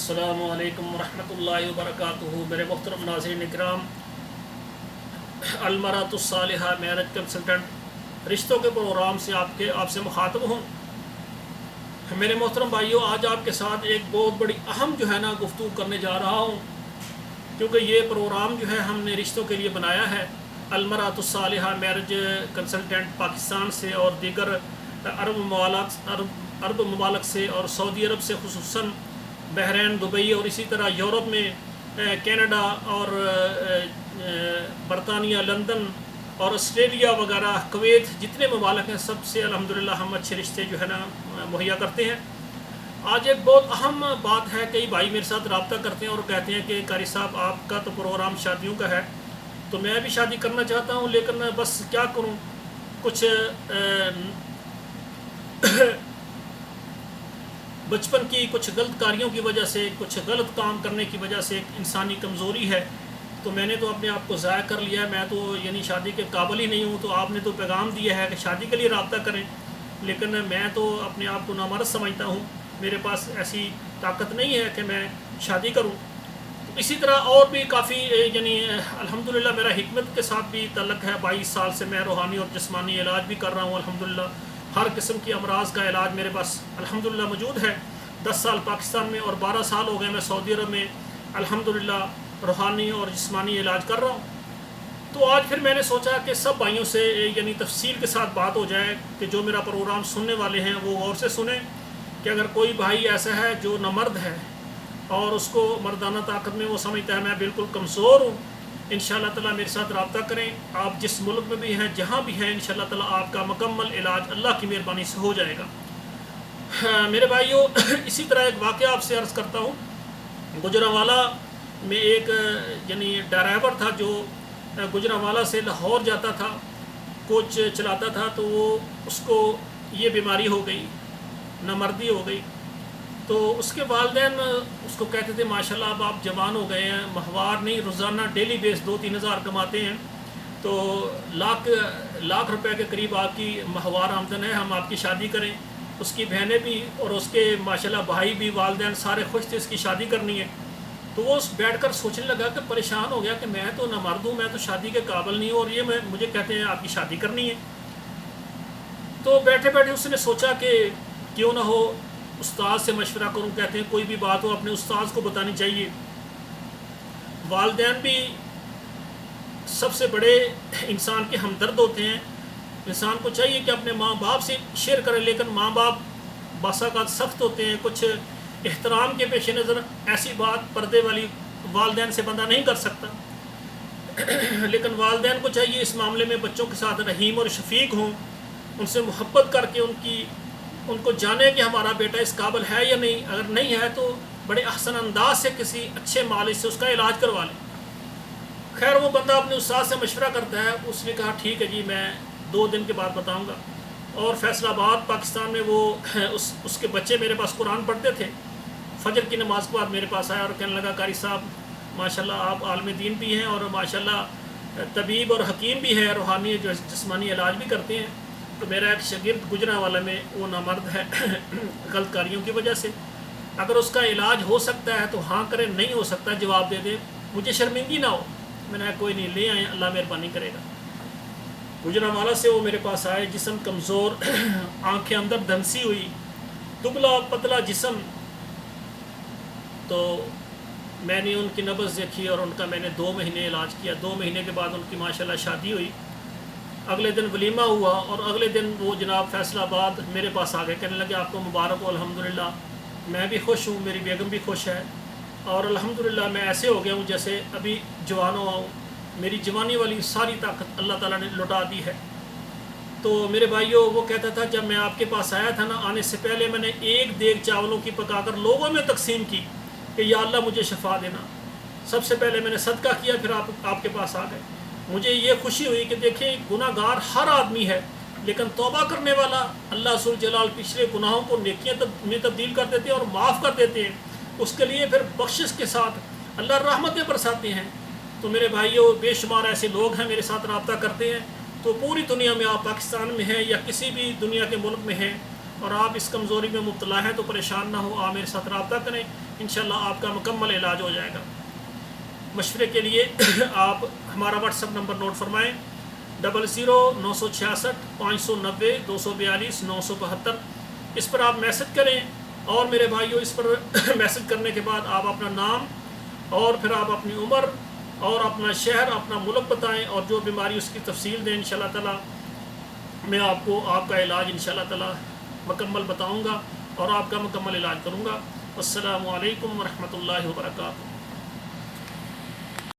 السلام علیکم ورحمۃ اللہ وبرکاتہ۔ میرے محترم ناظرین اکرام، المرأۃ الصالحہ میرج کنسلٹنٹ رشتوں کے پروگرام سے آپ سے مخاطب ہوں۔ میرے محترم بھائیوں، آج آپ کے ساتھ ایک بہت بڑی اہم گفتگو کرنے جا رہا ہوں، کیونکہ یہ پروگرام ہم نے رشتوں کے لیے بنایا ہے۔ المرأۃ الصالحہ میرج کنسلٹنٹ پاکستان سے اور دیگر عرب ممالک سے اور سعودی عرب سے، خصوصاً بحرین، دبئی اور اسی طرح یورپ میں کینیڈا اور برطانیہ، لندن اور آسٹریلیا وغیرہ، کویت، جتنے ممالک ہیں سب سے الحمدللہ ہم اچھے رشتے مہیا کرتے ہیں۔ آج ایک بہت اہم بات ہے، کئی بھائی میرے ساتھ رابطہ کرتے ہیں اور کہتے ہیں کہ قاری صاحب آپ کا تو پروگرام شادیوں کا ہے، تو میں بھی شادی کرنا چاہتا ہوں، لیکن بس کیا کروں، کچھ بچپن کی کچھ غلط کاریوں کی وجہ سے، کچھ غلط کام کرنے کی وجہ سے ایک انسانی کمزوری ہے، تو میں نے تو اپنے آپ کو ضائع کر لیا ہے، میں تو شادی کے قابل ہی نہیں ہوں۔ تو آپ نے تو پیغام دیا ہے کہ شادی کے لیے رابطہ کریں، لیکن میں تو اپنے آپ کو نامرد سمجھتا ہوں، میرے پاس ایسی طاقت نہیں ہے کہ میں شادی کروں۔ اسی طرح اور بھی کافی الحمدللہ میرا حکمت کے ساتھ بھی تعلق ہے، 22 سال سے میں روحانی اور جسمانی علاج بھی کر رہا ہوں الحمدللہ۔ ہر قسم کی امراض کا علاج میرے پاس الحمدللہ موجود ہے۔ 10 سال پاکستان میں اور 12 سال ہو گئے میں سعودی عرب میں الحمدللہ روحانی اور جسمانی علاج کر رہا ہوں۔ تو آج پھر میں نے سوچا کہ سب بھائیوں سے تفصیل کے ساتھ بات ہو جائے، کہ جو میرا پروگرام سننے والے ہیں وہ غور سے سنیں، کہ اگر کوئی بھائی ایسا ہے جو نامرد ہے اور اس کو مردانہ طاقت میں وہ سمجھتا ہے میں بالکل کمزور ہوں، انشاءاللہ تعالیٰ میرے ساتھ رابطہ کریں۔ آپ جس ملک میں بھی ہیں، جہاں بھی ہیں، انشاءاللہ تعالیٰ آپ کا مکمل علاج اللہ کی مہربانی سے ہو جائے گا۔ میرے بھائیوں، اسی طرح ایک واقعہ آپ سے عرض کرتا ہوں۔ گجرانوالہ میں ایک ڈرائیور تھا جو گجرانوالہ سے لاہور جاتا تھا، کوچ چلاتا تھا، تو اس کو یہ بیماری ہو گئی، نامردی ہو گئی۔ تو اس کے والدین اس کو کہتے تھے ماشاءاللہ اب آپ جوان ہو گئے ہیں، ماہوار نہیں، روزانہ ڈیلی بیس 2-3 ہزار کماتے ہیں، تو لاکھ روپے کے قریب آپ کی ماہوار آمدن ہے، ہم آپ کی شادی کریں۔ اس کی بہنیں بھی اور اس کے ماشاءاللہ بھائی بھی، والدین سارے خوش تھے، اس کی شادی کرنی ہے۔ تو وہ بیٹھ کر سوچنے لگا کہ پریشان ہو گیا کہ میں تو نامرد ہوں، میں تو شادی کے قابل نہیں ہوں، اور یہ مجھے کہتے ہیں آپ کی شادی کرنی ہے۔ تو بیٹھے بیٹھے اس نے سوچا کہ کیوں نہ ہو استاد سے مشورہ کروں، کہتے ہیں کوئی بھی بات ہو اپنے استاد کو بتانی چاہیے۔ والدین بھی سب سے بڑے انسان کے ہمدرد ہوتے ہیں، انسان کو چاہیے کہ اپنے ماں باپ سے شیئر کرے، لیکن ماں باپ بعض اوقات سخت ہوتے ہیں، کچھ احترام کے پیش نظر ایسی بات پردے والی والدین سے بندہ نہیں کر سکتا، لیکن والدین کو چاہیے اس معاملے میں بچوں کے ساتھ رحیم اور شفیق ہوں، ان سے محبت کر کے ان کو جانے کہ ہمارا بیٹا اس قابل ہے یا نہیں، اگر نہیں ہے تو بڑے احسن انداز سے کسی اچھے مالج سے اس کا علاج کروا لیں۔ خیر وہ بندہ اپنے استاد سے مشورہ کرتا ہے، اس نے کہا ٹھیک ہے جی، میں 2 دن کے بعد بتاؤں گا۔ اور فیصل آباد پاکستان میں وہ اس کے بچے میرے پاس قرآن پڑھتے تھے، فجر کی نماز کے بعد میرے پاس آیا اور کہنے لگا قاری صاحب ماشاءاللہ آپ عالم دین بھی ہیں اور ماشاءاللہ طبیب اور حکیم بھی ہیں، روحانی جسمانی علاج بھی کرتے ہیں، تو میرا ایک شاگرد گجرانوالہ میں وہ نامرد ہے غلط کاریوں کی وجہ سے، اگر اس کا علاج ہو سکتا ہے تو ہاں کرے، نہیں ہو سکتا جواب دے دے، مجھے شرمندگی نہ ہو۔ میں نے کہا کوئی نہیں، لے آئیں، اللہ مہربانی کرے گا۔ گجرانوالہ سے وہ میرے پاس آئے، جسم کمزور، آنکھیں اندر دھنسی ہوئی، دبلا پتلا جسم۔ تو میں نے ان کی نبض دیکھی اور ان کا میں نے 2 مہینے علاج کیا۔ 2 مہینے کے بعد ان کی ماشاءاللہ شادی ہوئی، اگلے دن ولیمہ ہوا، اور اگلے دن وہ جناب فیصل آباد میرے پاس آ گئے، کہنے لگے آپ کو مبارک ہو، الحمدللہ میں بھی خوش ہوں، میری بیگم بھی خوش ہے، اور الحمدللہ میں ایسے ہو گیا ہوں جیسے ابھی جوان ہوا ہوں، میری جوانی والی ساری طاقت اللہ تعالیٰ نے لوٹا دی ہے۔ تو میرے بھائیوں، وہ کہتا تھا جب میں آپ کے پاس آیا تھا نا، آنے سے پہلے میں نے 1 دیگ چاولوں کی پکا کر لوگوں میں تقسیم کی کہ یا اللہ مجھے شفا دینا۔ سب سے پہلے میں نے صدقہ کیا، پھر آپ کے پاس آ گئے۔ مجھے یہ خوشی ہوئی کہ دیکھیں گناہ گار ہر آدمی ہے، لیکن توبہ کرنے والا اللہ ذوالجلال پچھلے گناہوں کو نیکیاں میں تبدیل کر دیتے ہیں اور معاف کر دیتے ہیں، اس کے لیے پھر بخشش کے ساتھ اللہ رحمتیں برساتے ہیں۔ تو میرے بھائیوں، بے شمار ایسے لوگ ہیں میرے ساتھ رابطہ کرتے ہیں، تو پوری دنیا میں آپ پاکستان میں ہیں یا کسی بھی دنیا کے ملک میں ہیں اور آپ اس کمزوری میں مبتلا ہیں تو پریشان نہ ہو، آپ میرے ساتھ رابطہ کریں۔ انشاءاللہ آپ کا مکمل علاج ہو جائے گا۔ مشورے کے لیے آپ ہمارا واٹس ایپ نمبر نوٹ فرمائیں 009665902242 اس پر آپ میسج کریں، اور میرے بھائیوں اس پر میسج کرنے کے بعد آپ اپنا نام اور پھر آپ اپنی عمر اور اپنا شہر اپنا ملک بتائیں، اور جو بیماری اس کی تفصیل دیں انشاءاللہ تعالی میں آپ کو آپ کا علاج انشاءاللہ تعالی مکمل بتاؤں گا اور آپ کا مکمل علاج کروں گا۔ السلام علیکم ورحمۃ اللہ وبرکاتہ۔